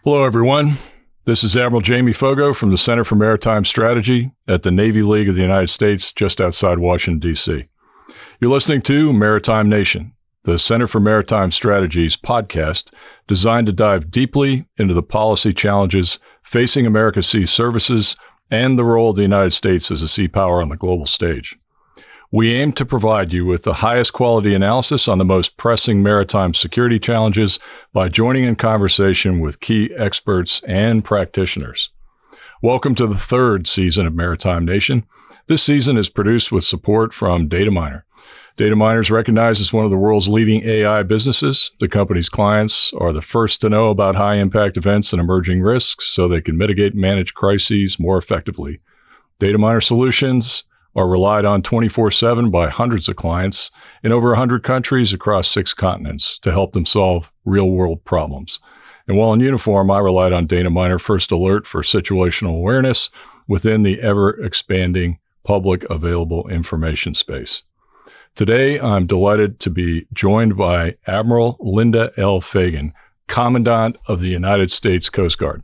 Hello, everyone. This is Admiral Jamie Foggo from the Center for Maritime Strategy at the Navy League of the United States, just outside Washington, D.C. You're listening to Maritime Nation, the Center for Maritime Strategy's podcast designed to dive deeply into the policy challenges facing America's sea services and the role of the United States as a sea power on the global stage. We aim to provide you with the highest quality analysis on the most pressing maritime security challenges by joining in conversation with key experts and practitioners. Welcome to the third season of Maritime Nation. This season is produced with support from Dataminer. Dataminer is recognized as one of the world's leading AI businesses. The company's clients are the first to know about high-impact events and emerging risks so they can mitigate and manage crises more effectively. Dataminer solutions are relied on 24/7 by hundreds of clients in over 100 countries across 6 continents to help them solve real-world problems. And while in uniform, I relied on Dataminer First Alert for situational awareness within the ever-expanding public available information space. Today, I'm delighted to be joined by Admiral Linda L. Fagan, Commandant of the United States Coast Guard.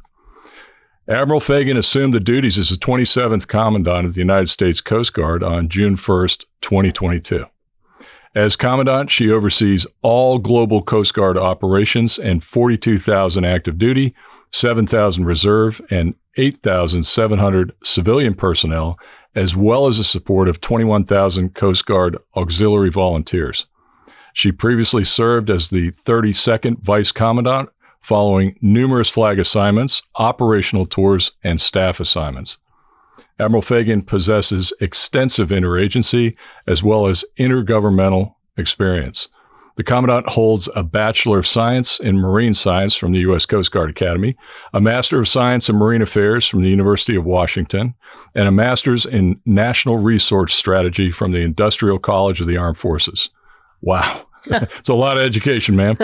Admiral Fagan assumed the duties as the 27th Commandant of the United States Coast Guard on June 1st, 2022. As Commandant, she oversees all global Coast Guard operations and 42,000 active duty, 7,000 reserve, and 8,700 civilian personnel, as well as the support of 21,000 Coast Guard auxiliary volunteers. She previously served as the 32nd Vice Commandant, following numerous flag assignments, operational tours, and staff assignments. Admiral Fagan possesses extensive interagency as well as intergovernmental experience. The Commandant holds a Bachelor of Science in Marine Science from the U.S. Coast Guard Academy, a Master of Science in Marine Affairs from the University of Washington, and a Master's in National Resource Strategy from the Industrial College of the Armed Forces. Wow. It's a lot of education, ma'am.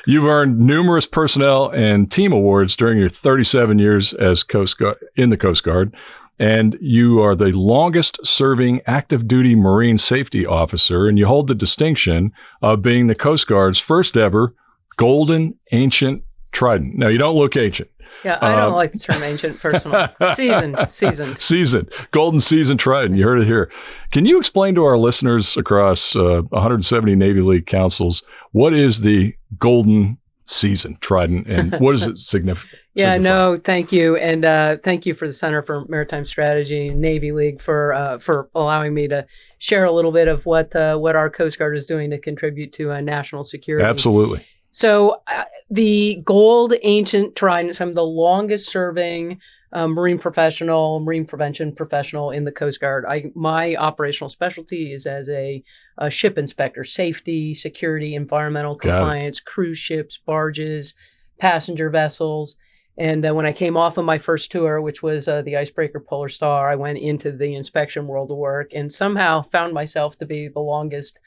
You've earned numerous personnel and team awards during your 37 years as Coast Guard, in the Coast Guard, and you are the longest-serving active-duty Marine Safety Officer, and you hold the distinction of being the Coast Guard's first-ever Golden Ancient Trident. Now, you don't look ancient. Yeah, I don't like the term ancient, first of all. Seasoned. Golden Seasoned Trident. You heard it here. Can you explain to our listeners across 170 Navy League councils, what is the Golden Seasoned Trident and what does it signify? Yeah, no, thank you. And thank you for the Center for Maritime Strategy and Navy League for allowing me to share a little bit of what our Coast Guard is doing to contribute to national security. Absolutely. So the Gold Ancient Trident, I'm the longest serving Marine professional, Marine prevention professional in the Coast Guard. My operational specialty is as a ship inspector, safety, security, environmental compliance, cruise ships, barges, passenger vessels. And when I came off of my first tour, which was the Icebreaker Polar Star, I went into the inspection world of work and somehow found myself to be the longest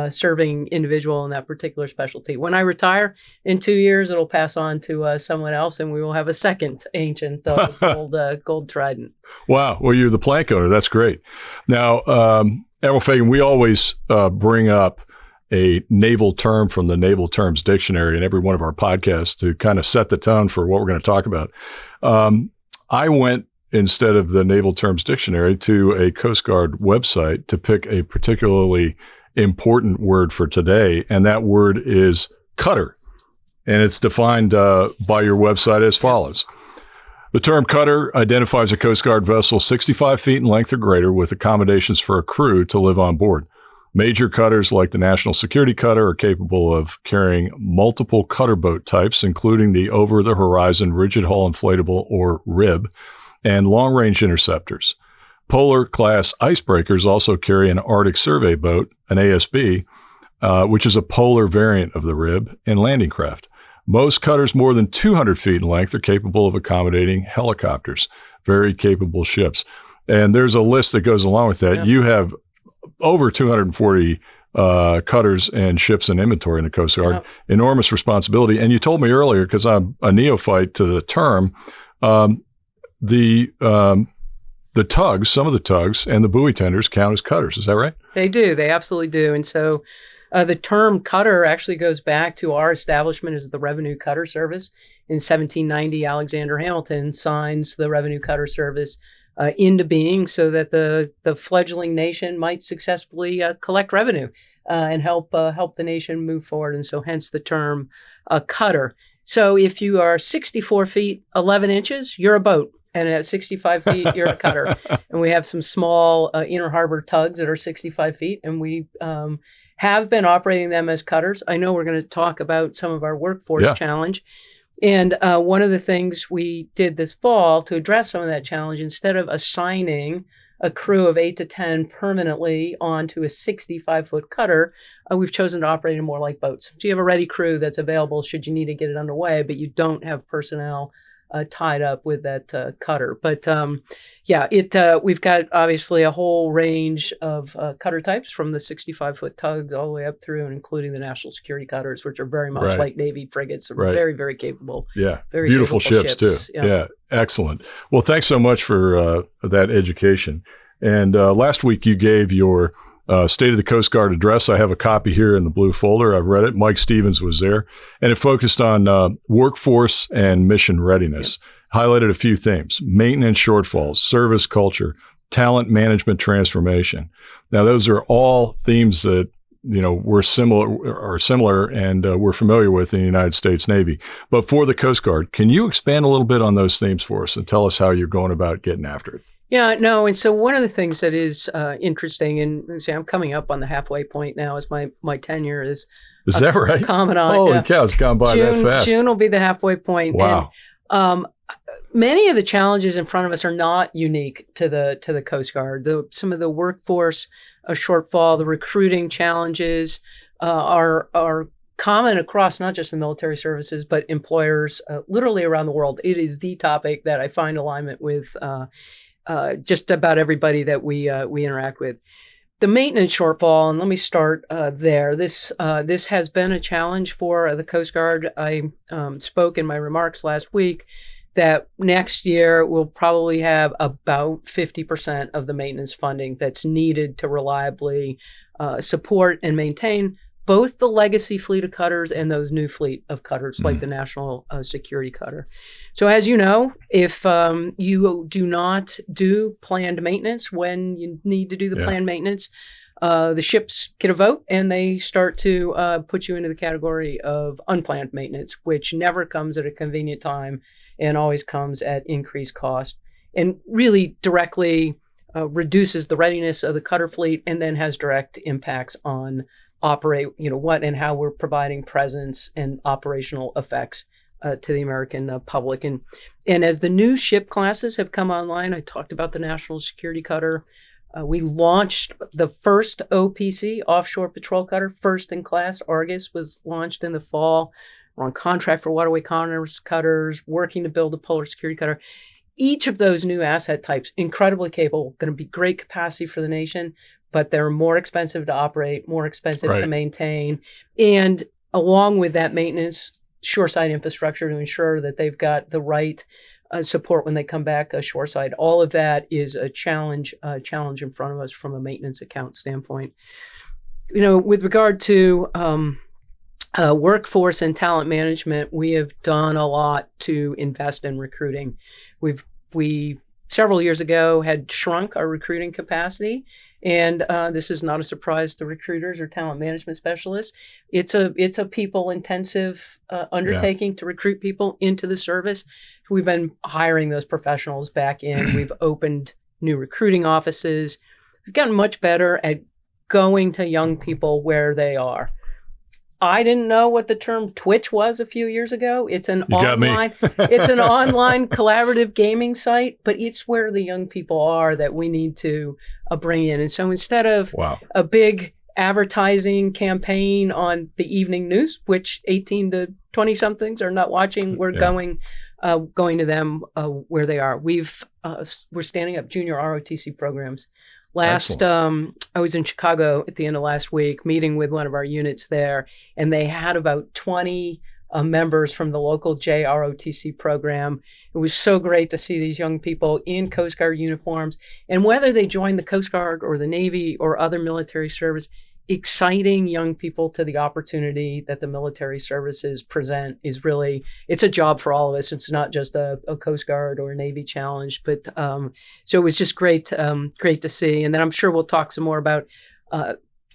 serving individual in that particular specialty. When I retire in 2 years, it'll pass on to someone else, and we will have a second ancient gold trident. Wow. Well, you're the plank owner. That's great. Now, Admiral Fagan, we always bring up a naval term from the Naval Terms Dictionary in every one of our podcasts to kind of set the tone for what we're going to talk about. I went, instead of the Naval Terms Dictionary, to a Coast Guard website to pick a particularly important word for today, and that word is cutter. And it's defined by your website as follows. The term cutter identifies a Coast Guard vessel 65 feet in length or greater with accommodations for a crew to live on board. Major cutters like the National Security Cutter are capable of carrying multiple cutter boat types, including the over-the-horizon rigid hull inflatable or RIB, and long-range interceptors. Polar-class icebreakers also carry an Arctic survey boat, an ASB, which is a polar variant of the RIB, and landing craft. Most cutters more than 200 feet in length are capable of accommodating helicopters, very capable ships. And there's a list that goes along with that. Yeah. You have over 240 cutters and ships in inventory in the Coast Guard. Yeah. Enormous responsibility. And you told me earlier, because I'm a neophyte to the term, the tugs, some of the tugs and the buoy tenders count as cutters. Is that right? They do. They absolutely do. And so The term cutter actually goes back to our establishment as the Revenue Cutter Service. In 1790, Alexander Hamilton signs the Revenue Cutter Service into being so that the fledgling nation might successfully collect revenue and help the nation move forward. And so hence the term cutter. So if you are 64 feet, 11 inches, you're a boat. And at 65 feet, you're a cutter. And we have some small inner harbor tugs that are 65 feet. And we have been operating them as cutters. I know we're going to talk about some of our workforce challenge. And one of the things we did this fall to address some of that challenge, instead of assigning a crew of 8 to 10 permanently onto a 65-foot cutter, we've chosen to operate them more like boats. So you have a ready crew that's available should you need to get it underway, but you don't have personnel tied up with that cutter. But we've got obviously a whole range of cutter types from the 65-foot tugs all the way up through and including the national security cutters, which are very much like Navy frigates. Very, very capable. Yeah, very beautiful ships too. Yeah, excellent. Well, thanks so much for that education. And last week you gave your State of the Coast Guard address. I have a copy here in the blue folder. I've read it. Mike Stevens was there. And it focused on workforce and mission readiness. Highlighted a few themes: maintenance shortfalls, service culture, talent management transformation. Now, those are all themes that we're similar and we're familiar with in the United States Navy. But for the Coast Guard, can you expand a little bit on those themes for us and tell us how you're going about getting after it? Yeah, no. And so one of the things that is interesting, and I'm coming up on the halfway point now as my tenure is that right? Commandant. Holy cow, it's gone by that fast. June will be the halfway point. Wow. And, many of the challenges in front of us are not unique to the Coast Guard. Some of the workforce shortfall, the recruiting challenges are common across not just the military services, but employers literally around the world. It is the topic that I find alignment with just about everybody that we interact with. The maintenance shortfall, and let me start there. This has been a challenge for the Coast Guard. I spoke in my remarks last week that next year we'll probably have about 50% of the maintenance funding that's needed to reliably support and maintain both the legacy fleet of cutters and those new fleet of cutters, like the National Security Cutter. So as you know, if you do not do planned maintenance when you need to do the planned maintenance, the ships get a vote and they start to put you into the category of unplanned maintenance, which never comes at a convenient time and always comes at increased cost and really directly reduces the readiness of the cutter fleet and then has direct impacts on what and how we're providing presence and operational effects to the American public. And as the new ship classes have come online, I talked about the National Security Cutter. We launched the first OPC, Offshore Patrol Cutter, first in class. Argus was launched in the fall. We're on contract for waterway commerce cutters, working to build a polar security cutter. Each of those new asset types, incredibly capable, going to be great capacity for the nation, but they're more expensive to operate, more expensive to maintain. And along with that maintenance, shoreside infrastructure to ensure that they've got the right support when they come back shoreside. All of that is a challenge in front of us from a maintenance account standpoint. With regard to workforce and talent management, we have done a lot to invest in recruiting. We several years ago had shrunk our recruiting capacity, and this is not a surprise to recruiters or talent management specialists. It's a people-intensive undertaking to recruit people into the service. We've been hiring those professionals back in. We've opened new recruiting offices. We've gotten much better at going to young people where they are. I didn't know what the term Twitch was a few years ago. It's an online collaborative gaming site, but it's where the young people are that we need to bring in. And so instead of a big advertising campaign on the evening news, which 18 to 20 somethings are not watching, we're going to them where they are. We're standing up junior ROTC programs. I was in Chicago at the end of last week, meeting with one of our units there, and they had about 20 members from the local JROTC program. It was so great to see these young people in Coast Guard uniforms, and whether they joined the Coast Guard or the Navy or other military service, exciting young people to the opportunity that the military services present is really, it's a job for all of us. It's not just a Coast Guard or a Navy challenge, but so it was just great to see. And then I'm sure we'll talk some more about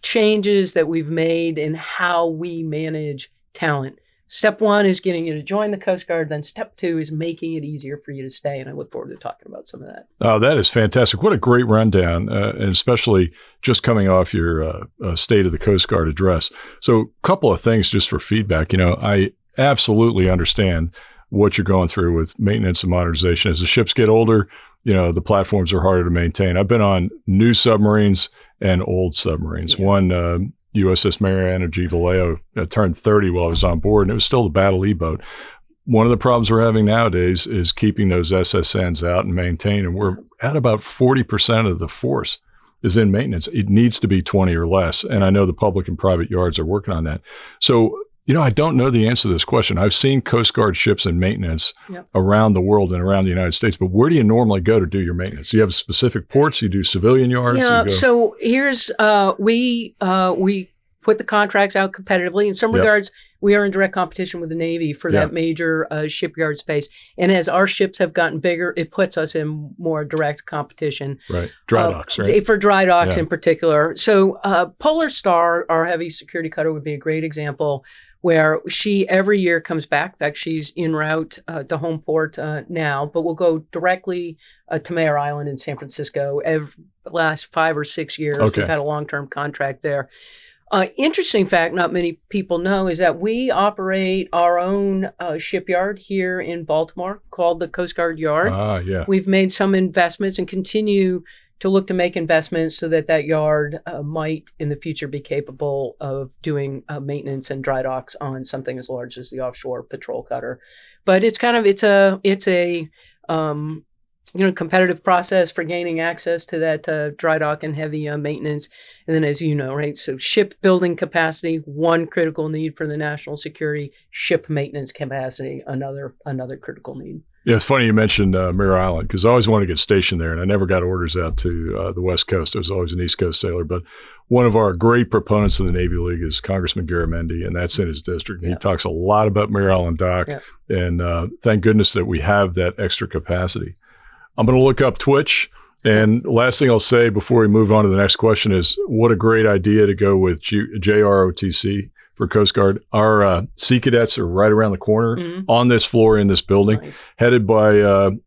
changes that we've made in how we manage talent. Step one is getting you to join the Coast Guard. Then step two is making it easier for you to stay. And I look forward to talking about some of that. Oh, that is fantastic. What a great rundown, and especially just coming off your State of the Coast Guard address. So a couple of things just for feedback. I absolutely understand what you're going through with maintenance and modernization. As the ships get older, the platforms are harder to maintain. I've been on new submarines and old submarines. Yeah. One, USS Mary Energy Vallejo turned 30 while I was on board, and it was still the battle E-boat. One of the problems we're having nowadays is keeping those SSNs out and maintained, and we're at about 40% of the force is in maintenance. It needs to be 20 or less, and I know the public and private yards are working on that. So, I don't know the answer to this question. I've seen Coast Guard ships in maintenance around the world and around the United States, but where do you normally go to do your maintenance? Do you have specific ports? You do civilian yards? Yeah, so here's, we put the contracts out competitively. In some regards, we are in direct competition with the Navy for that major shipyard space. And as our ships have gotten bigger, it puts us in more direct competition. Right. Dry docks, right? For dry docks in particular. So Polar Star, our heavy security cutter, would be a great example where she every year comes back. In fact, she's en route to home port now, but we'll go directly to Mayor Island in San Francisco. The last 5 or 6 years, we've had a long-term contract there. Interesting fact not many people know is that we operate our own shipyard here in Baltimore called the Coast Guard Yard. We've made some investments and continue to look to make investments so that yard might in the future be capable of doing maintenance and dry docks on something as large as the offshore patrol cutter. But it's a competitive process for gaining access to that dry dock and heavy maintenance. And then, as you know, right, so ship building capacity, one critical need for the national security, ship maintenance capacity, another critical need. Yeah, it's funny you mentioned Mare Island, because I always wanted to get stationed there, and I never got orders out to the West Coast. I was always an East Coast sailor. But one of our great proponents of the Navy League is Congressman Garamendi, and that's in his district. And he talks a lot about Mare Island Dock, and thank goodness that we have that extra capacity. I'm going to look up Twitch. And last thing I'll say before we move on to the next question is what a great idea to go with JROTC for Coast Guard. Our Sea Cadets are right around the corner on this floor in this building, headed by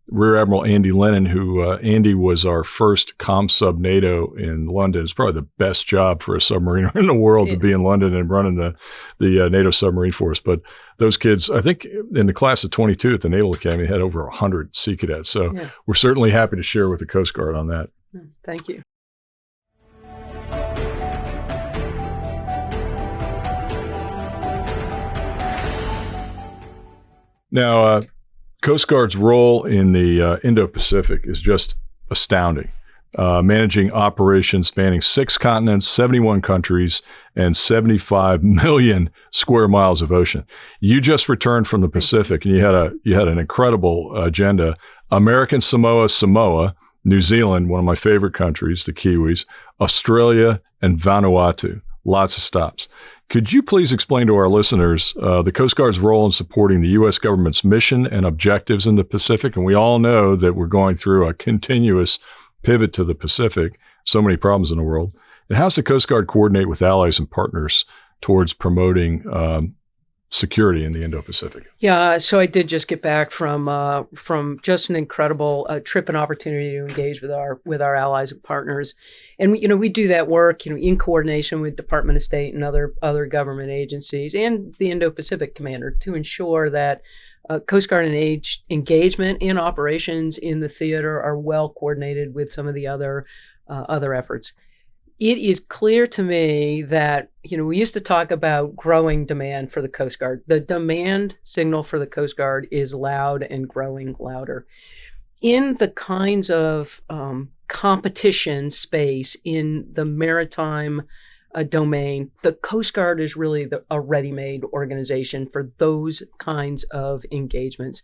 Rear Admiral Andy Lennon, who Andy was our first comm sub NATO in London. It's probably the best job for a submariner in the world to be in London and running the NATO submarine force. But those kids, I think in the class of 22 at the Naval Academy, had over 100 Sea Cadets. So we're certainly happy to share with the Coast Guard on that. Thank you. Now, Coast Guard's role in the Indo-Pacific is just astounding. Managing operations spanning 6 continents, 71 countries, and 75 million square miles of ocean. You just returned from the Pacific, and you had an incredible agenda. American Samoa, New Zealand, one of my favorite countries, the Kiwis, Australia, and Vanuatu. Lots of stops. Could you please explain to our listeners the Coast Guard's role in supporting the U.S. government's mission and objectives in the Pacific? And we all know that we're going through a continuous pivot to the Pacific, so many problems in the world. And how does the Coast Guard coordinate with allies and partners towards promoting security in the Indo-Pacific? Yeah, so I did just get back from just an incredible trip and opportunity to engage with our allies and partners, and we do that work in coordination with Department of State and other government agencies and the Indo-Pacific Commander to ensure that Coast Guard engagement in operations in the theater are well coordinated with some of the other efforts. It is clear to me that, we used to talk about growing demand for the Coast Guard. The demand signal for the Coast Guard is loud and growing louder. In the kinds of competition space in the maritime domain, the Coast Guard is really a ready-made organization for those kinds of engagements.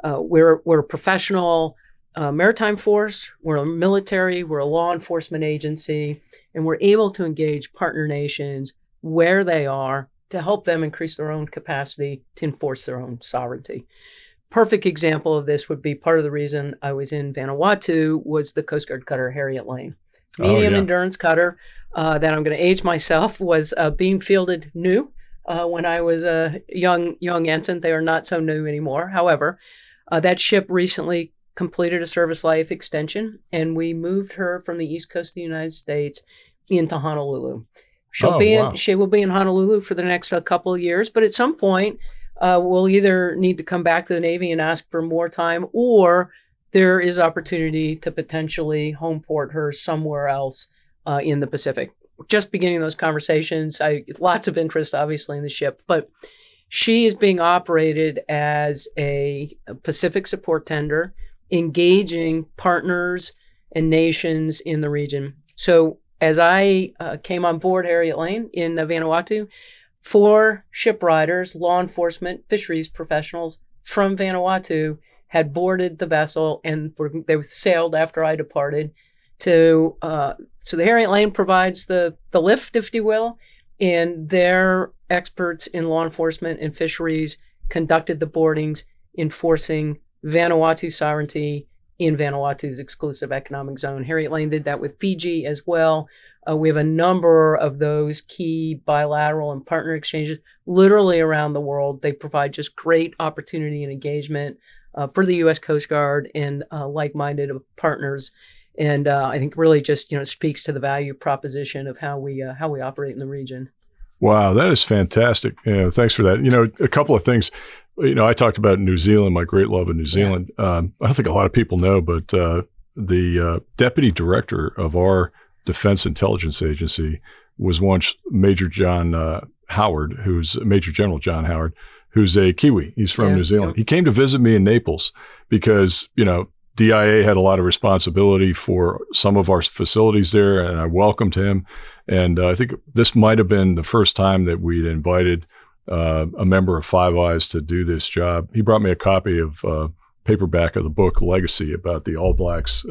We're professional. a maritime force, we're a military, we're a law enforcement agency, and we're able to engage partner nations where they are to help them increase their own capacity to enforce their own sovereignty. Perfect example of this would be part of the reason I was in Vanuatu was the Coast Guard cutter Harriet Lane. Medium endurance cutter that I'm going to age myself was being fielded new when I was a young ensign. They are not so new anymore. However, that ship recently completed a service life extension, and we moved her from the East Coast of the United States into Honolulu. She will be in Honolulu for the next couple of years, but at some point, we'll either need to come back to the Navy and ask for more time, or there is opportunity to potentially home port her somewhere else in the Pacific. Just beginning those conversations. Lots of interest, obviously, in the ship, but she is being operated as a Pacific support tender, engaging partners and nations in the region. So as I came on board Harriet Lane in Vanuatu, 4 shipriders, law enforcement, fisheries professionals from Vanuatu had boarded the vessel, and they sailed after I departed. So the Harriet Lane provides the lift, if you will, and their experts in law enforcement and fisheries conducted the boardings, enforcing Vanuatu sovereignty in Vanuatu's exclusive economic zone. Harriet Lane did that with Fiji as well. We have a number of those key bilateral and partner exchanges literally around the world. They provide just great opportunity and engagement for the U.S. Coast Guard and like-minded partners. And I think really just speaks to the value proposition of how we operate in the region. Wow, that is fantastic. Thanks for that. A couple of things. I talked about New Zealand, my great love of New Zealand. I don't think a lot of people know, but the deputy director of our Defense Intelligence Agency was once Major General John Howard, who's a Kiwi. He's from New Zealand. He came to visit me in Naples because, DIA had a lot of responsibility for some of our facilities there, and I welcomed him. And I think this might have been the first time that we'd invited a member of Five Eyes to do this job. He brought me a copy of paperback of the book Legacy about the All Blacks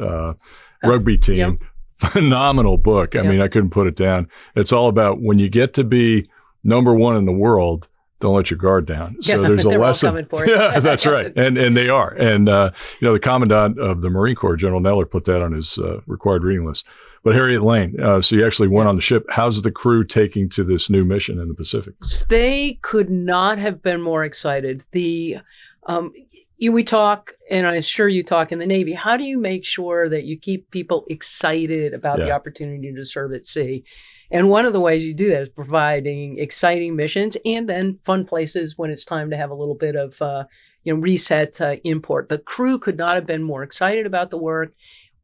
rugby team. Yep. Phenomenal book. I mean, I couldn't put it down. It's all about when you get to be number one in the world, don't let your guard down. So there's a lesson. All coming for it. Yeah, that's right. And they are. And, the Commandant of the Marine Corps, General Neller, put that on his required reading list. But Harriet Lane, so you actually went on the ship. How's the crew taking to this new mission in the Pacific? They could not have been more excited. We talk, and I'm sure you talk in the Navy, how do you make sure that you keep people excited about the opportunity to serve at sea? And one of the ways you do that is providing exciting missions and then fun places when it's time to have a little bit of, reset, import. The crew could not have been more excited about the work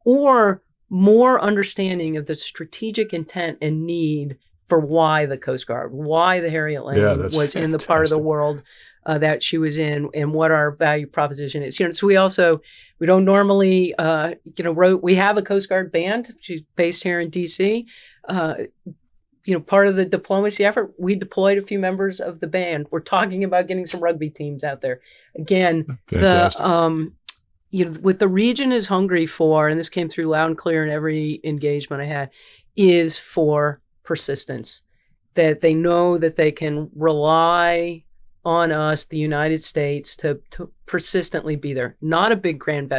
or more understanding of the strategic intent and need for why the Coast Guard, why the Harriet Lane was in the part of the world that she was in, and what our value proposition is. So we don't normally, we have a Coast Guard band. She's based here in D.C. Part of the diplomacy effort, we deployed a few members of the band. We're talking about getting some rugby teams out there. Again, fantastic. What the region is hungry for, and this came through loud and clear in every engagement I had, is for persistence. That they know that they can rely on us, the United States, to persistently be there. Not a big grand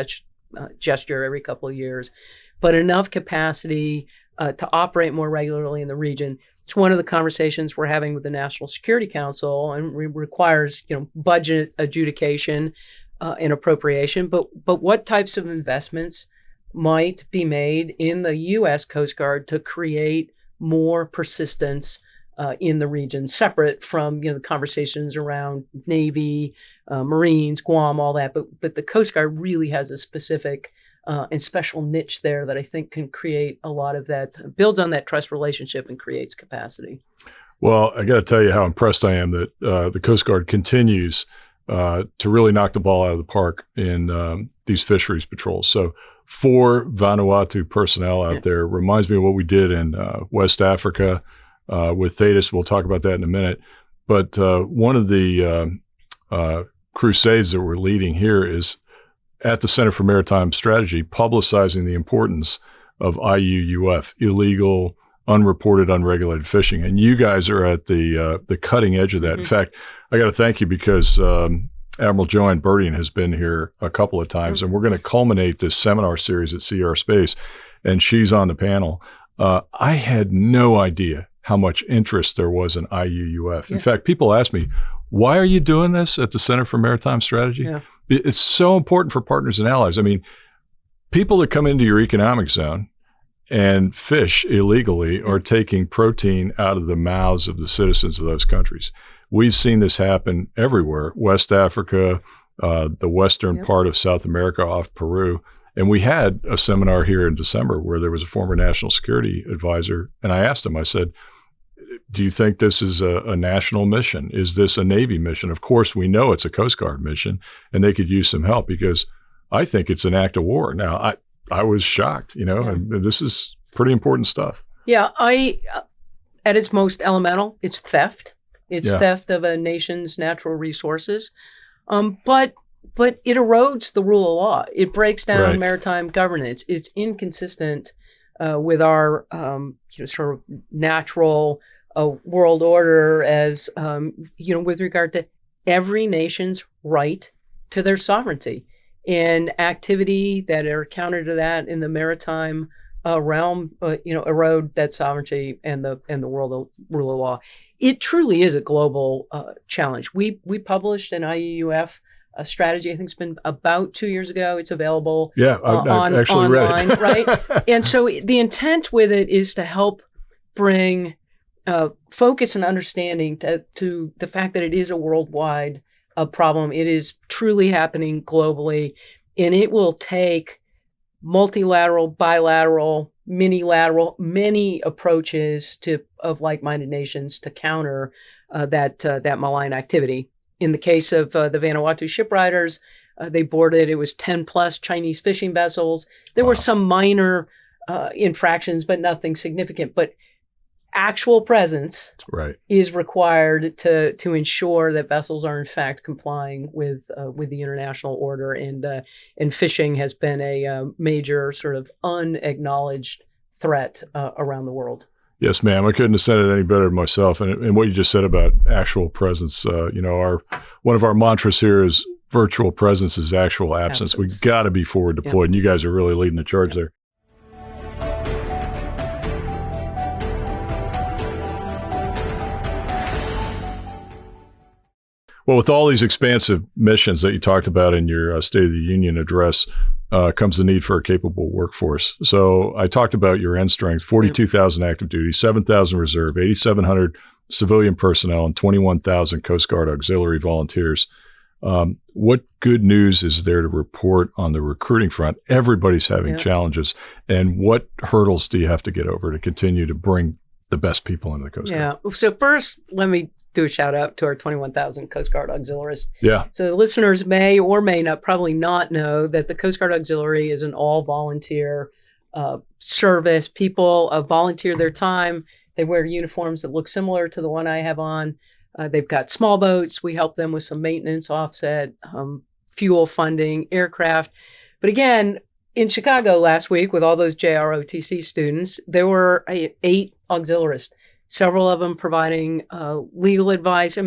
gesture every couple of years, but enough capacity to operate more regularly in the region. It's one of the conversations we're having with the National Security Council, and requires budget adjudication and appropriation. But what types of investments might be made in the U.S. Coast Guard to create more persistence in the region, separate from the conversations around Navy, Marines, Guam, all that. But the Coast Guard really has a specific and special niche there that I think can create a lot of that, builds on that trust relationship and creates capacity. Well, I got to tell you how impressed I am that the Coast Guard continues to really knock the ball out of the park in these fisheries patrols. So 4 Vanuatu personnel out there reminds me of what we did in West Africa with Thetis. We'll talk about that in a minute. But one of the crusades that we're leading here is at the Center for Maritime Strategy publicizing the importance of IUUF, illegal, unreported, unregulated fishing. And you guys are at the cutting edge of that. In fact, I got to thank you because Admiral Joanne Bertien has been here a couple of times, and we're going to culminate this seminar series at CR Space, and she's on the panel. I had no idea how much interest there was in IUUF. In fact, people ask me, why are you doing this at the Center for Maritime Strategy? Yeah. It's so important for partners and allies. I mean, people that come into your economic zone and fish illegally are taking protein out of the mouths of the citizens of those countries. We've seen this happen everywhere, West Africa, the western part of South America off Peru. And we had a seminar here in December where there was a former national security advisor. And I asked him, I said, do you think this is a national mission? Is this a Navy mission? Of course, we know it's a Coast Guard mission, and they could use some help because I think it's an act of war. Now, I was shocked, and this is pretty important stuff. Yeah, at its most elemental, it's theft. It's theft of a nation's natural resources. But it erodes the rule of law. It breaks down maritime governance. It's inconsistent with our sort of natural world order as, with regard to every nation's right to their sovereignty. And activity that are counter to that in the maritime realm, erode that sovereignty and the rule of law. It truly is a global challenge. We published an IUUF strategy. I think it's been about 2 years ago. It's available I actually online, read it. right? And so the intent with it is to help bring focus and understanding to the fact that it is a worldwide problem. It is truly happening globally, and it will take multilateral, bilateral, minilateral, many approaches of like-minded nations to counter that malign activity. In the case of the Vanuatu shipriders, they boarded, it was 10 plus Chinese fishing vessels. There were some minor infractions, but nothing significant. But actual presence is required to ensure that vessels are in fact complying with the international order, and fishing has been a major sort of unacknowledged threat around the world. Yes, ma'am. I couldn't have said it any better myself. And what you just said about actual presence, one of our mantras here is virtual presence is actual absence. We got to be forward deployed, and you guys are really leading the charge there. Well, with all these expansive missions that you talked about in your State of the Union address, comes the need for a capable workforce. So I talked about your end strength, 42,000 active duty, 7,000 reserve, 8,700 civilian personnel, and 21,000 Coast Guard auxiliary volunteers. What good news is there to report on the recruiting front? Everybody's having challenges. And what hurdles do you have to get over to continue to bring the best people into the Coast Guard? Yeah. So first, let me do a shout out to our 21,000 Coast Guard auxiliaries. Yeah. So listeners may or may not, probably not know that the Coast Guard Auxiliary is an all volunteer service. People volunteer their time. They wear uniforms that look similar to the one I have on. They've got small boats. We help them with some maintenance, offset, fuel funding, aircraft. But again, in Chicago last week with all those JROTC students, there were 8 auxiliaries. Several of them providing legal advice,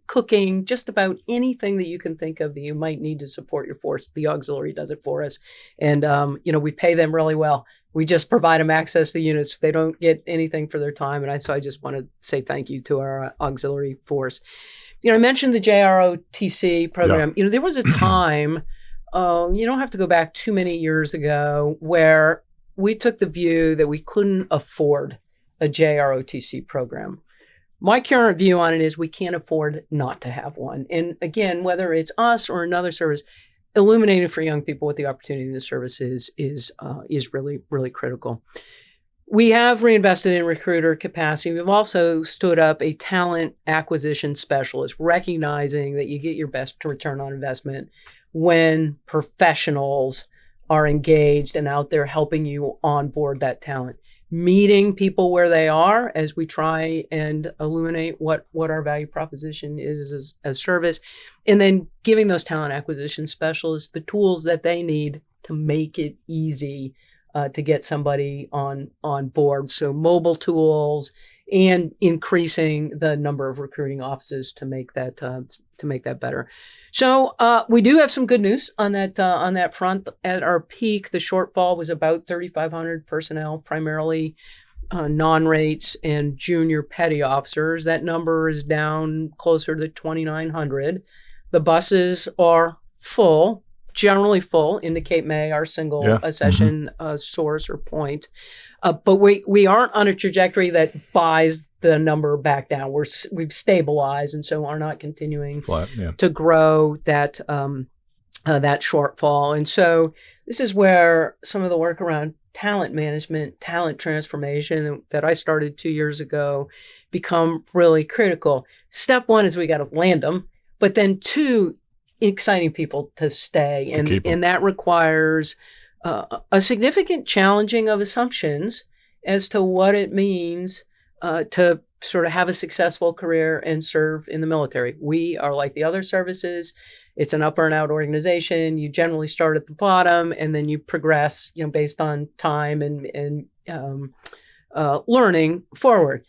cooking, just about anything that you can think of that you might need to support your force. The auxiliary does it for us. And, we pay them really well. We just provide them access to units. They don't get anything for their time. And so I just want to say thank you to our auxiliary force. I mentioned the JROTC program. Yeah. There was a time, you don't have to go back too many years ago, where we took the view that we couldn't afford a JROTC program. My current view on it is we can't afford not to have one. And again, whether it's us or another service, illuminating for young people what the opportunity of the service is really, really critical. We have reinvested in recruiter capacity. We've also stood up a talent acquisition specialist, recognizing that you get your best return on investment when professionals are engaged and out there helping you onboard that talent. meeting people where they are as we try and illuminate what our value proposition is as service, and then giving those talent acquisition specialists the tools that they need to make it easy to get somebody on board. So mobile tools and increasing the number of recruiting offices to make that better. So we do have some good news on that front. At our peak, the shortfall was about 3,500 personnel, primarily non-rates and junior petty officers. That number is down closer to 2,900. The buses are full, generally full into Cape May, our single session source or point. But we aren't on a trajectory that buys the number back down. We've stabilized, and so are not continuing to grow that that shortfall. And so this is where some of the work around talent management, talent transformation that I started 2 years ago become really critical. Step one is we got to land them, but then two, exciting people to stay, and that requires a significant challenging of assumptions as to what it means to sort of have a successful career and serve in the military. We are like the other services. It's an up and out organization. You generally start at the bottom and then you progress, based on time and learning forward.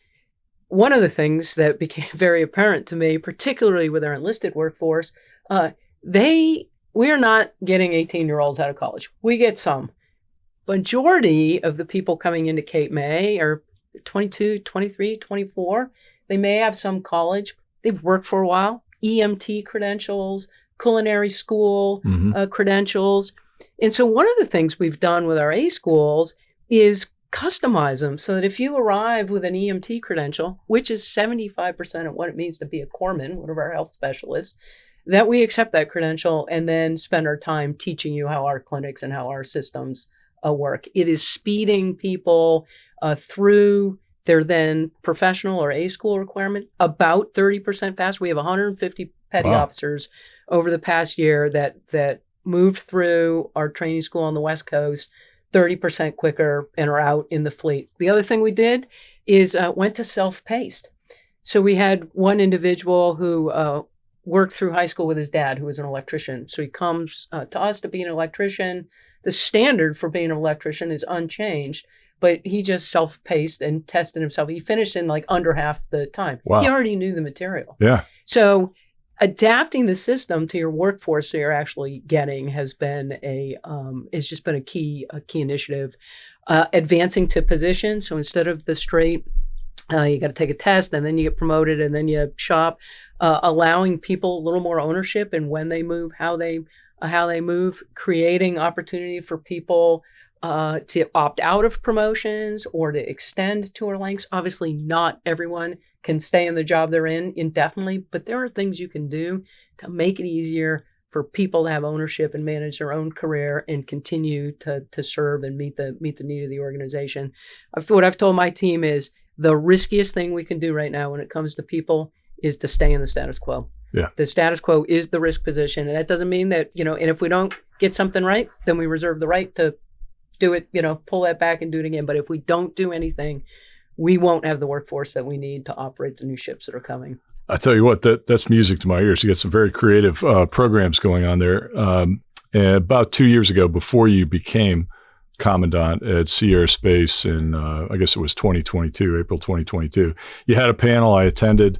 One of the things that became very apparent to me, particularly with our enlisted workforce, we are not getting 18-year-olds out of college. We get some. Majority of the people coming into Cape May are 22, 23, 24. They may have some college. They've worked for a while. EMT credentials, culinary school credentials. And so one of the things we've done with our A schools is customize them so that if you arrive with an EMT credential, which is 75% of what it means to be a corpsman, one of our health specialists, that we accept that credential and then spend our time teaching you how our clinics and how our systems work. It is speeding people through their then professional or A school requirement about 30% faster. We have 150 petty officers over the past year that moved through our training school on the West Coast 30% quicker and are out in the fleet. The other thing we did is went to self-paced. So we had one individual who worked through high school with his dad, who was an electrician. So he comes to us to be an electrician. The standard for being an electrician is unchanged, but he just self-paced and tested himself. He finished in like under half the time. Wow. He already knew the material. Yeah. So adapting the system to your workforce that you're actually getting has just been a key initiative. Advancing to position. So instead of the straight, you got to take a test and then you get promoted and then you shop. Allowing people a little more ownership in when they move, how they move, creating opportunity for people to opt out of promotions or to extend tour lengths. Obviously, not everyone can stay in the job they're in indefinitely, but there are things you can do to make it easier for people to have ownership and manage their own career and continue to serve and meet the need of the organization. What I've told my team is the riskiest thing we can do right now when it comes to people is to stay in the status quo. Yeah. The status quo is the risk position. And that doesn't mean that, and if we don't get something right, then we reserve the right to do it, pull that back and do it again. But if we don't do anything, we won't have the workforce that we need to operate the new ships that are coming. I tell you what, that's music to my ears. You got some very creative programs going on there. And about 2 years ago, before you became Commandant at Sierra Space in, I guess it was April 2022, you had a panel I attended,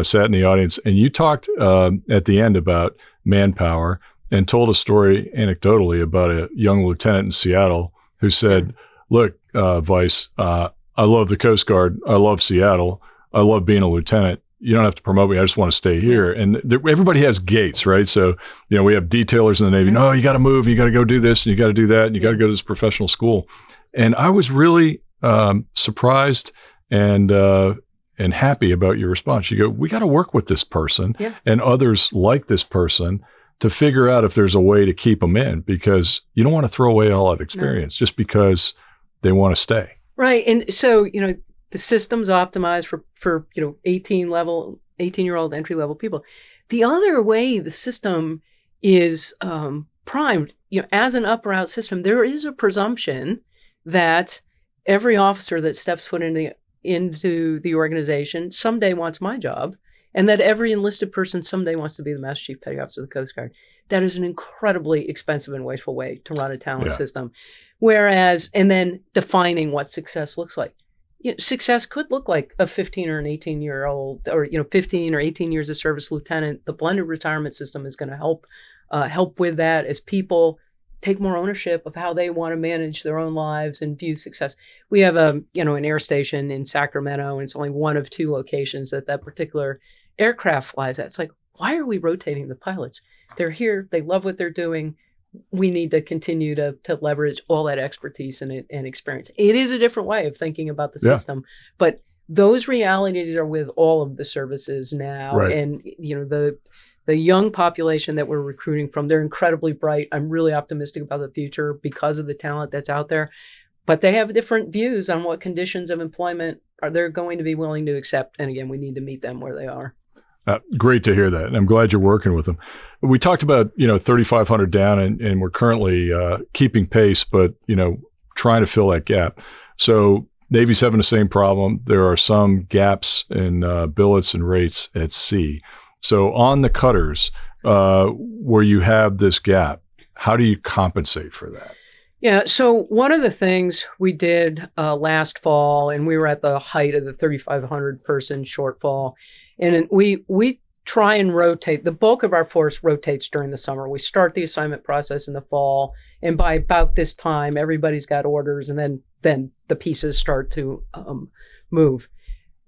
sat in the audience, and you talked at the end about manpower and told a story anecdotally about a young lieutenant in Seattle who said, look, Vice, I love the Coast Guard. I love Seattle. I love being a lieutenant. You don't have to promote me. I just want to stay here. And everybody has gates, right? So, we have detailers in the Navy. No, you got to move. You got to go do this and you got to do that. And you got to go to this professional school. And I was really surprised and happy about your response. You go, we got to work with this person and others like this person to figure out if there's a way to keep them in, because you don't want to throw away all that experience just because they want to stay. Right. And so, the system's optimized for 18-year-old entry-level people. The other way the system is primed, as an up or out system, there is a presumption that every officer that steps foot into the organization someday wants my job, and that every enlisted person someday wants to be the Master Chief Petty Officer of the Coast Guard. That is an incredibly expensive and wasteful way to run a talent system. Whereas, and then defining what success looks like. Success could look like a 15 or an 18-year-old, or 15 or 18 years of service lieutenant. The blended retirement system is going to help with that as people take more ownership of how they want to manage their own lives and view success. We have an air station in Sacramento, and it's only one of 2 locations that particular aircraft flies at. It's like, why are we rotating the pilots? They're here. They love what they're doing. We need to continue to leverage all that expertise and experience. It is a different way of thinking about the system, but those realities are with all of the services now. Right. And, the young population that we're recruiting from, they're incredibly bright. I'm really optimistic about the future because of the talent that's out there, but they have different views on what conditions of employment are they're going to be willing to accept. And again, we need to meet them where they are. Great to hear that. And I'm glad you're working with them. We talked about, 3,500 down and we're currently keeping pace, but, trying to fill that gap. So Navy's having the same problem. There are some gaps in billets and rates at sea. So on the cutters, where you have this gap, how do you compensate for that? Yeah, so one of the things we did last fall, and we were at the height of the 3,500 person shortfall, and we try and rotate. The bulk of our force rotates during the summer. We start the assignment process in the fall, and by about this time, everybody's got orders, and then the pieces start to move.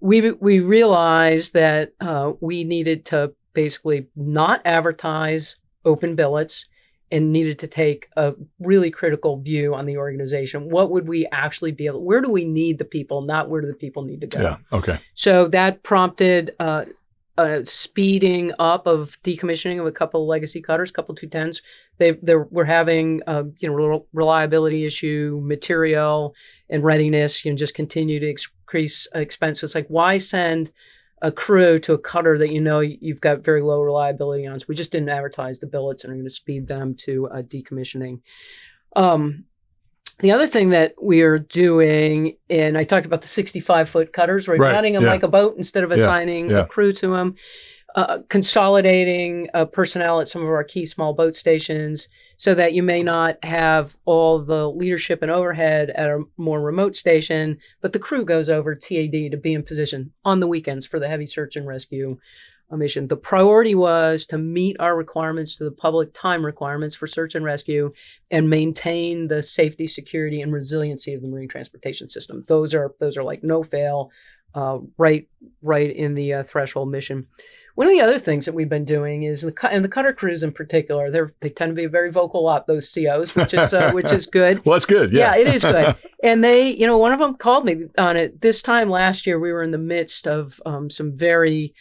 We realized that we needed to basically not advertise open billets and needed to take a really critical view on the organization. What would we actually be able, where do we need the people, not where do the people need to go? Yeah, okay. So that prompted a speeding up of decommissioning of a couple of legacy cutters, a couple of 210s. We're having reliability issue, material and readiness, just continue to increase expenses. Like, why send a crew to a cutter that you've got very low reliability on? So we just didn't advertise the billets and are going to speed them to decommissioning. The other thing that we are doing, and I talked about the 65-foot cutters, right? Running them like a boat instead of assigning a crew to them. Consolidating personnel at some of our key small boat stations so that you may not have all the leadership and overhead at a more remote station, but the crew goes over TAD to be in position on the weekends for the heavy search and rescue mission. The priority was to meet our requirements, to the public time requirements for search and rescue, and maintain the safety, security, and resiliency of the marine transportation system. Those are like no fail, right in the threshold mission. One of the other things that we've been doing is, and the cutter crews in particular, they tend to be a very vocal lot, those COs, which is good. Well, that's good. Yeah, it is good. And they, one of them called me on it. This time last year, we were in the midst of some very,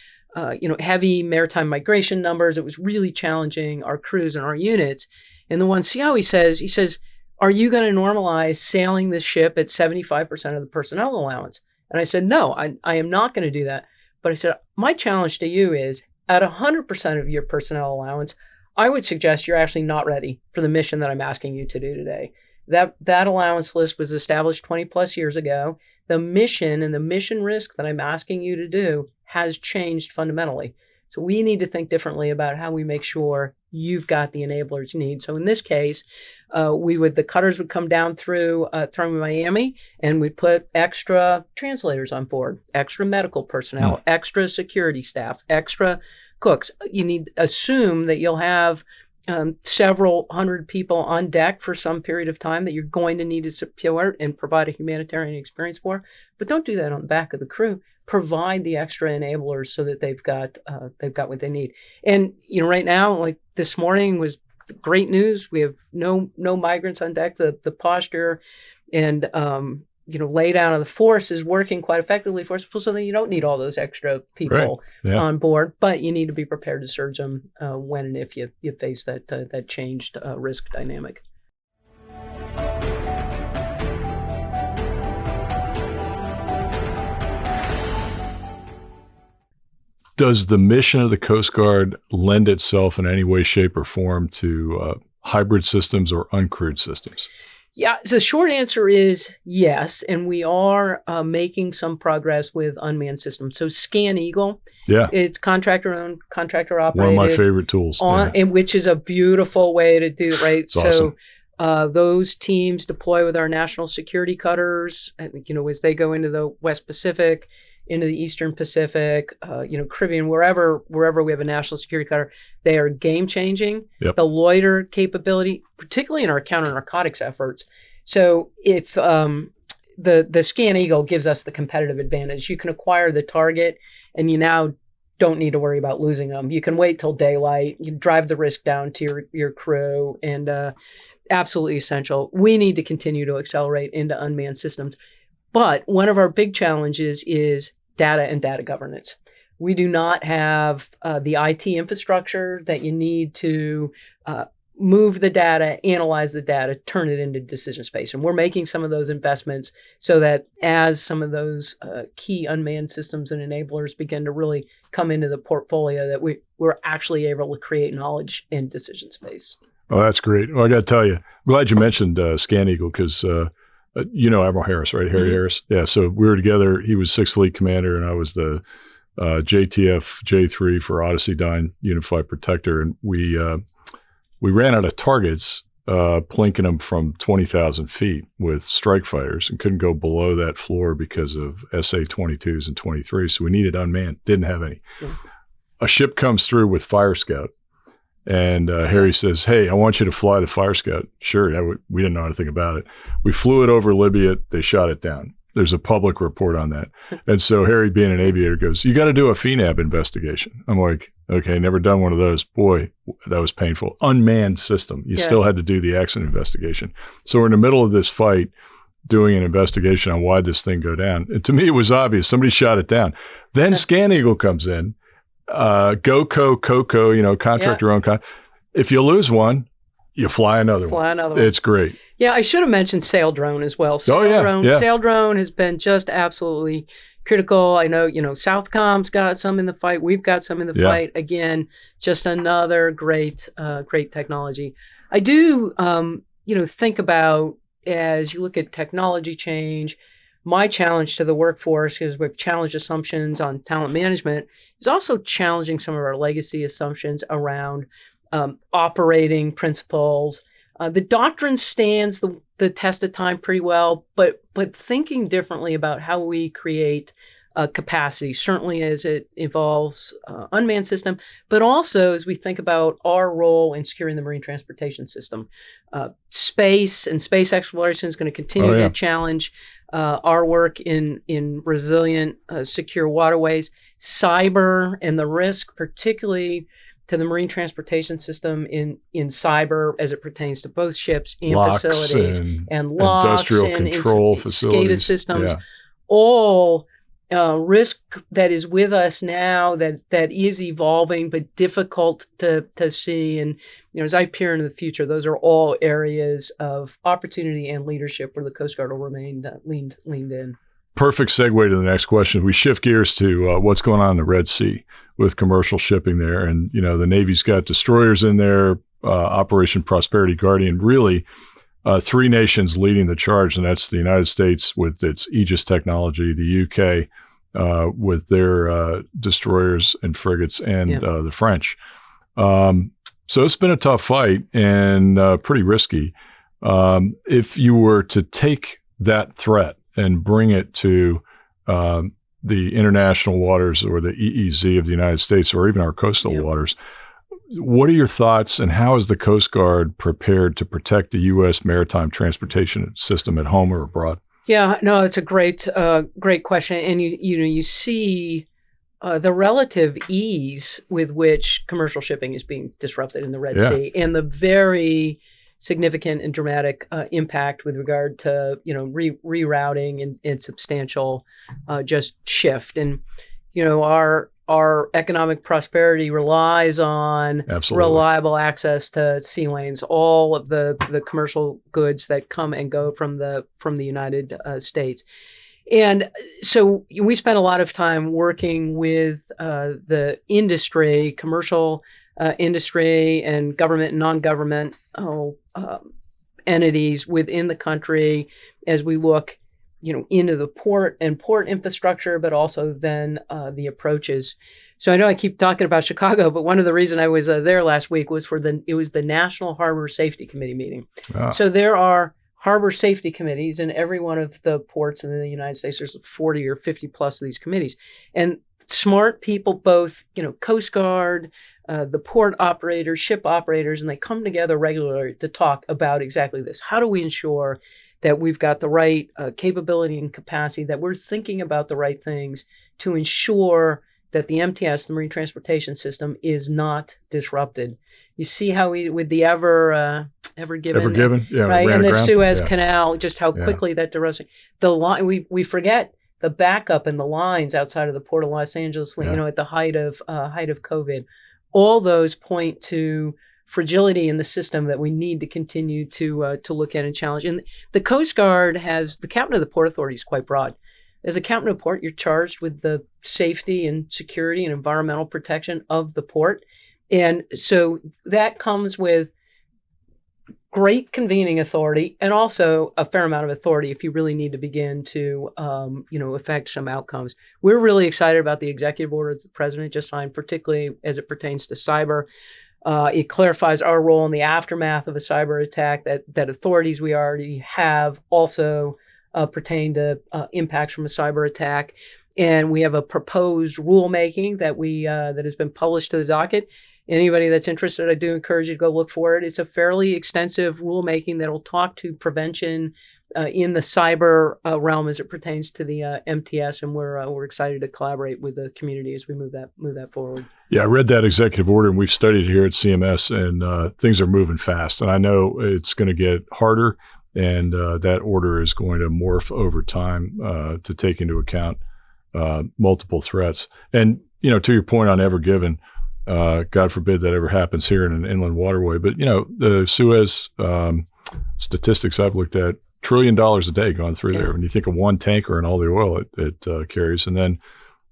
heavy maritime migration numbers. It was really challenging our crews and our units. And the one CO, he says, are you going to normalize sailing this ship at 75% of the personnel allowance? And I said, no, I am not going to do that. But I said, my challenge to you is at 100% of your personnel allowance, I would suggest you're actually not ready for the mission that I'm asking you to do today. That allowance list was established 20 plus years ago. The mission and the mission risk that I'm asking you to do has changed fundamentally. So we need to think differently about how we make sure you've got the enablers you need. So in this case, the cutters would come down through Miami, and we'd put extra translators on board, extra medical personnel, extra security staff, extra cooks. You need to assume that you'll have several hundred people on deck for some period of time that you're going to need to support and provide a humanitarian experience for. But don't do that on the back of the crew. Provide the extra enablers so that they've got what they need. And right now, like this morning was great news. We have no migrants on deck. The posture and lay down of the force is working quite effectively for us, so that you don't need all those extra people on board. But you need to be prepared to surge them when and if you face that changed risk dynamic. Does the mission of the Coast Guard lend itself in any way, shape, or form to hybrid systems or uncrewed systems? Yeah, so the short answer is yes, and we are making some progress with unmanned systems. So Scan Eagle, Yeah. it's contractor owned, contractor operated. One of my favorite tools. And which is a beautiful way to do it, right? It's awesome. Those teams deploy with our national security cutters, as they go into the West Pacific, into the Eastern Pacific, Caribbean, wherever we have a national security cutter, they are game changing. Yep. The loiter capability, particularly in our counter narcotics efforts. So if the Scan Eagle gives us the competitive advantage, you can acquire the target, and you now don't need to worry about losing them. You can wait till daylight. You drive the risk down to your crew, and absolutely essential. We need to continue to accelerate into unmanned systems. But one of our big challenges is data and data governance. We do not have the IT infrastructure that you need to move the data, analyze the data, turn it into decision space. And we're making some of those investments so that as some of those key unmanned systems and enablers begin to really come into the portfolio, that we're actually able to create knowledge in decision space. Oh, that's great. Well, I got to tell you, I'm glad you mentioned Scan Eagle because Admiral Harris, right? Harry Harris. Yeah. So we were together. He was 6th Fleet Commander, and I was the JTF J3 for Odyssey 9 Unified Protector. And we ran out of targets, plinking them from 20,000 feet with strike fighters, and couldn't go below that floor because of SA-22s and 23s. So we needed unmanned. Didn't have any. Yeah. A ship comes through with Fire Scout. And Harry says, "Hey, I want you to fly the Fire Scout." Sure, we didn't know anything about it. We flew it over Libya. They shot it down. There's a public report on that. And so Harry, being an aviator, goes, "You got to do a FNAB investigation." I'm like, "Okay, never done one of those." Boy, that was painful. Unmanned system. You still had to do the accident investigation. So we're in the middle of this fight doing an investigation on why this thing go down. And to me, it was obvious. Somebody shot it down. Then Scan Eagle comes in. Coco, contractor own. If you lose one, you fly another one. It's great. Yeah, I should have mentioned Sail Drone as well. Sail Drone has been just absolutely critical. I know, Southcom's got some in the fight. We've got some in the fight. Again, just another great technology. I do, think about, as you look at technology change, my challenge to the workforce, because we've challenged assumptions on talent management, is also challenging some of our legacy assumptions around operating principles. The doctrine stands the test of time pretty well, but thinking differently about how we create capacity, certainly as it evolves unmanned system, but also as we think about our role in securing the marine transportation system. Space and space exploration is going to continue to challenge our work in resilient, secure waterways. Cyber and the risk, particularly to the marine transportation system in cyber as it pertains to both ships and locks facilities and locks industrial and control facilities. SCADA systems, all risk that is with us now that is evolving but difficult to see. And as I peer into the future, those are all areas of opportunity and leadership where the Coast Guard will remain leaned in. Perfect segue to the next question. We shift gears to what's going on in the Red Sea with commercial shipping there. And, the Navy's got destroyers in there, Operation Prosperity Guardian, really 3 nations leading the charge. And that's the United States with its Aegis technology, the UK with their destroyers and frigates, and the French. So it's been a tough fight and pretty risky. If you were to take that threat and bring it to the international waters or the EEZ of the United States or even our coastal waters, what are your thoughts, and how is the Coast Guard prepared to protect the U.S. maritime transportation system at home or abroad? Yeah, no, it's a great question. And you see the relative ease with which commercial shipping is being disrupted in the Red Sea, and the very significant and dramatic impact with regard to rerouting and substantial just shift. And our economic prosperity relies on reliable access to sea lanes, all of the commercial goods that come and go from the United States. And so we spent a lot of time working with the industry, commercial industry and government and non-government entities within the country as we look, into the port and port infrastructure, but also then the approaches. So I know I keep talking about Chicago, but one of the reasons I was there last week was it was the National Harbor Safety Committee meeting. Ah. So there are harbor safety committees in every one of the ports in the United States. There's 40 or 50 plus of these committees. And smart people, both, Coast Guard, the port operators, ship operators, and they come together regularly to talk about exactly this. How do we ensure that we've got the right capability and capacity, that we're thinking about the right things to ensure that the MTS, the Marine Transportation System, is not disrupted. You see how with the Ever Given, yeah, right, and the Suez Canal, just how quickly that disrupts the line. We forget the backup and the lines outside of the Port of Los Angeles, at the height of COVID. All those point to fragility in the system that we need to continue to look at and challenge. And the Coast Guard the captain of the Port Authority is quite broad. As a captain of port, you're charged with the safety and security and environmental protection of the port. And so that comes with great convening authority and also a fair amount of authority if you really need to begin to, affect some outcomes. We're really excited about the executive order that the president just signed, particularly as it pertains to cyber. It clarifies our role in the aftermath of a cyber attack, that authorities we already have also pertain to impacts from a cyber attack. And we have a proposed rulemaking that has been published to the docket. Anybody that's interested, I do encourage you to go look for it. It's a fairly extensive rulemaking that will talk to prevention in the cyber realm as it pertains to the MTS, and we're excited to collaborate with the community as we move that forward. Yeah, I read that executive order, and we've studied it here at CMS, and things are moving fast. And I know it's going to get harder, and that order is going to morph over time to take into account multiple threats. And to your point on Ever Given. God forbid that ever happens here in an inland waterway. But, the Suez statistics I've looked at, $1 trillion a day going through there. When you think of one tanker and all the oil it carries. And then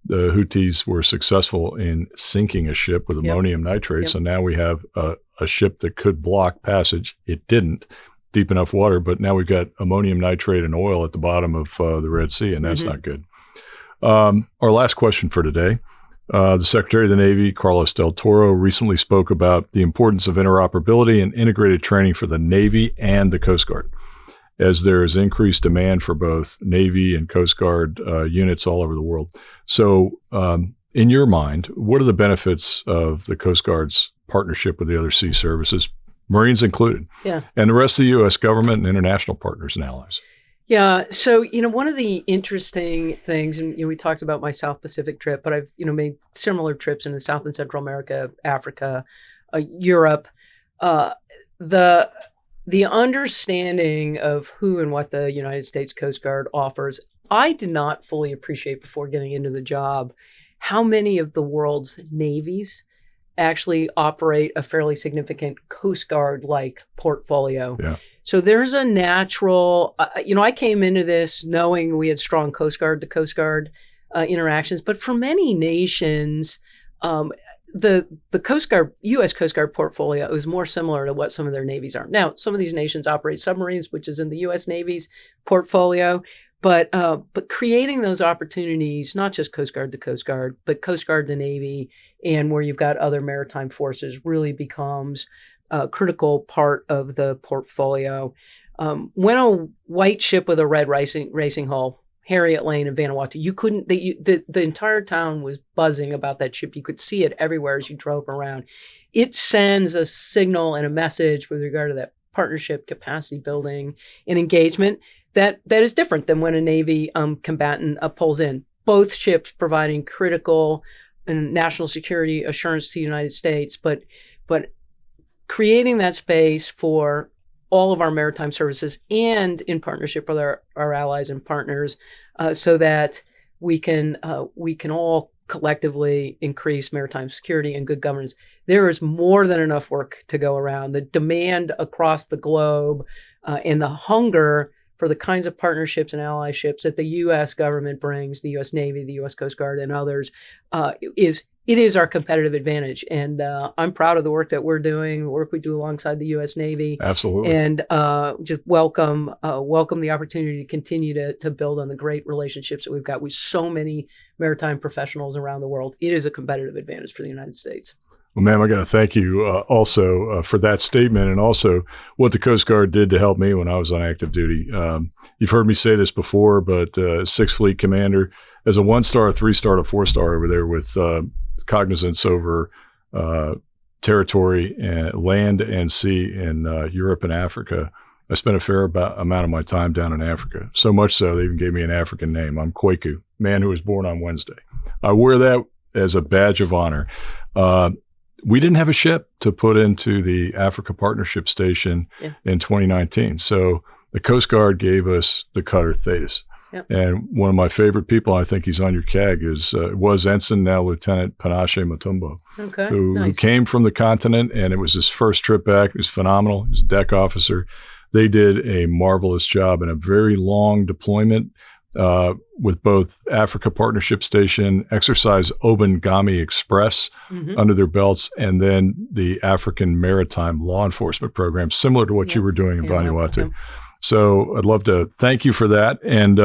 the Houthis were successful in sinking a ship with ammonium nitrate. Yep. So now we have a ship that could block passage. It didn't. Deep enough water. But now we've got ammonium nitrate and oil at the bottom of the Red Sea, and that's not good. Our last question for today. The Secretary of the Navy, Carlos Del Toro, recently spoke about the importance of interoperability and integrated training for the Navy and the Coast Guard, as there is increased demand for both Navy and Coast Guard units all over the world. So, in your mind, what are the benefits of the Coast Guard's partnership with the other sea services, Marines included, and the rest of the U.S. government and international partners and allies? Yeah. So, one of the interesting things, and we talked about my South Pacific trip, but I've, made similar trips in South and Central America, Africa, Europe. The understanding of who and what the United States Coast Guard offers, I did not fully appreciate before getting into the job how many of the world's navies actually operate a fairly significant Coast Guard-like portfolio. Yeah. So there's a natural, I came into this knowing we had strong Coast Guard to Coast Guard interactions, but for many nations, the Coast Guard, U.S. Coast Guard portfolio is more similar to what some of their navies are. Now, some of these nations operate submarines, which is in the U.S. Navy's portfolio, but creating those opportunities, not just Coast Guard to Coast Guard, but Coast Guard to Navy, and where you've got other maritime forces really becomes a critical part of the portfolio. When a white ship with a red racing hull, Harriet Lane in Vanuatu, the entire town was buzzing about that ship. You could see it everywhere as you drove around. It sends a signal and a message with regard to that partnership, capacity building, and engagement that is different than when a Navy combatant pulls in. Both ships providing critical and national security assurance to the United States, but creating that space for all of our maritime services and in partnership with our allies and partners so that we can all collectively increase maritime security and good governance. There is more than enough work to go around. The demand across the globe and the hunger for the kinds of partnerships and allyships that the U.S. government brings, the U.S. Navy, the U.S. Coast Guard, and others, is it is our competitive advantage. And I'm proud of the work that we're doing, the work we do alongside the U.S. Navy. Absolutely. And just welcome the opportunity to continue to build on the great relationships that we've got with so many maritime professionals around the world. It is a competitive advantage for the United States. Well, ma'am, I got to thank you also for that statement, and also what the Coast Guard did to help me when I was on active duty. You've heard me say this before, but Sixth Fleet Commander, as a 1-star, 3-star, to 4-star over there with cognizance over territory, and land and sea in Europe and Africa. I spent a fair amount of my time down in Africa, so much so they even gave me an African name. I'm Kwaku, man who was born on Wednesday. I wear that as a badge of honor. We didn't have a ship to put into the Africa Partnership Station in 2019. So the Coast Guard gave us the cutter Thetis. Yep. And one of my favorite people, I think he's on your CAG, was Ensign, now Lieutenant Panache Mutombo, who came from the continent, and it was his first trip back. It was phenomenal. He was a deck officer. They did a marvelous job in a very long deployment with both Africa Partnership Station, Exercise Obangami Express under their belts, and then the African Maritime Law Enforcement Program, similar to what you were doing in Vanuatu. So I'd love to thank you for that. And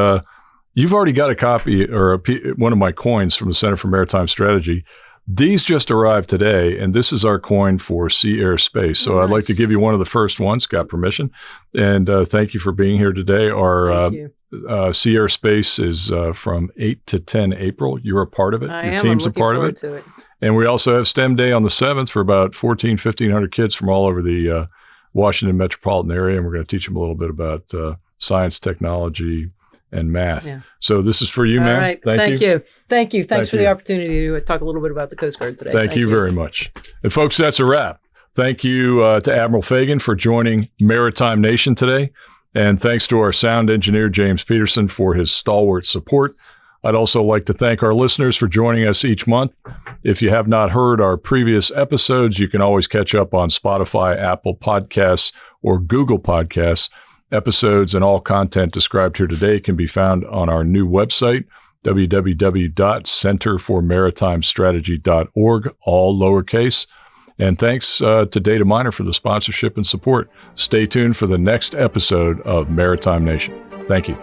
you've already got a copy or one of my coins from the Center for Maritime Strategy. These just arrived today, and this is our coin for Sea, Air, Space. So I'd like to give you one of the first ones, got permission. And thank you for being here today. Our Sea, Air, Space is from 8 to 10 April. You're a part of it. Your team's a part of it. To it. And we also have STEM Day on the 7th for about 1,500 kids from all over the Washington metropolitan area. And we're going to teach them a little bit about science, technology, and math. Yeah. So this is for you, ma'am. All right. Thank you. Thanks for the opportunity to talk a little bit about the Coast Guard today. Thank you very much. And folks, that's a wrap. Thank you to Admiral Fagan for joining Maritime Nation today. And thanks to our sound engineer, James Peterson, for his stalwart support. I'd also like to thank our listeners for joining us each month. If you have not heard our previous episodes, you can always catch up on Spotify, Apple Podcasts, or Google Podcasts. Episodes and all content described here today can be found on our new website, www.centerformaritimestrategy.org, all lowercase. And thanks to Data Miner for the sponsorship and support. Stay tuned for the next episode of Maritime Nation. Thank you.